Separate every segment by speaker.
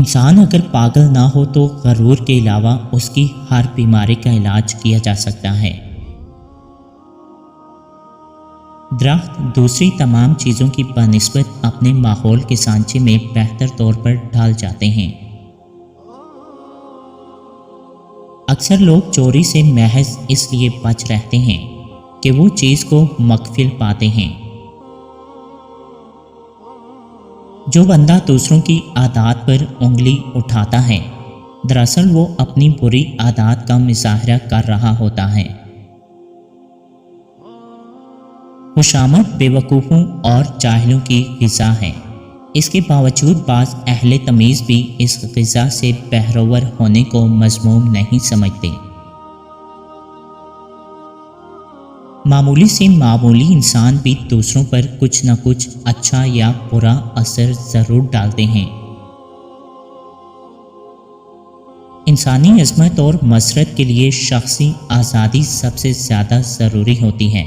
Speaker 1: انسان اگر پاگل نہ ہو تو غرور کے علاوہ اس کی ہر بیماری کا علاج کیا جا سکتا ہے۔ درخت دوسری تمام چیزوں کی بنسبت اپنے ماحول کے سانچے میں بہتر طور پر ڈھل جاتے ہیں۔ اکثر لوگ چوری سے محض اس لیے بچ رہتے ہیں کہ وہ چیز کو مغفل پاتے ہیں۔ جو بندہ دوسروں کی عادات پر انگلی اٹھاتا ہے، دراصل وہ اپنی بری عادات کا مظاہرہ کر رہا ہوتا ہے۔ خوشامد بے وقوفوں اور جاہلوں کی غذا ہے۔ اس کے باوجود بعض اہل تمیز بھی اس غذا سے بہرور ہونے کو مذموم نہیں سمجھتے۔ معمولی سے معمولی انسان بھی دوسروں پر کچھ نہ کچھ اچھا یا برا اثر ضرور ڈالتے ہیں۔ انسانی عظمت اور مسرت کے لیے شخصی آزادی سب سے زیادہ ضروری ہوتی ہے۔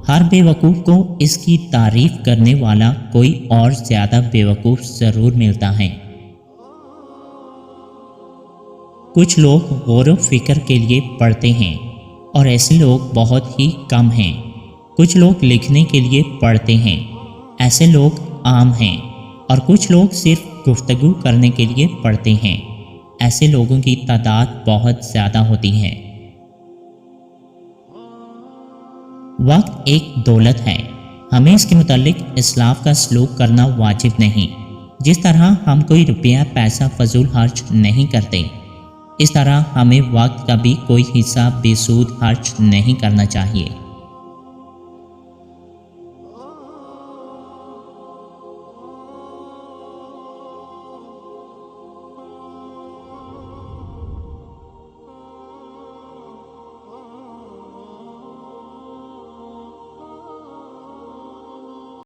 Speaker 1: ہر بے وقوف کو اس کی تعریف کرنے والا کوئی اور زیادہ بے وقوف ضرور ملتا ہے۔ کچھ لوگ غور و فکر کے لیے پڑھتے ہیں اور ایسے لوگ بہت ہی کم ہیں۔ کچھ لوگ لکھنے کے لیے پڑھتے ہیں، ایسے لوگ عام ہیں، اور کچھ لوگ صرف گفتگو کرنے کے لیے پڑھتے ہیں، ایسے لوگوں کی تعداد بہت زیادہ ہوتی ہے۔ وقت ایک دولت ہے، ہمیں اس کے متعلق اسلاف کا سلوک کرنا واجب نہیں۔ جس طرح ہم کوئی روپیہ پیسہ فضول خرچ نہیں کرتے، اس طرح ہمیں وقت کا بھی کوئی حصہ بے سود خرچ نہیں کرنا چاہیے۔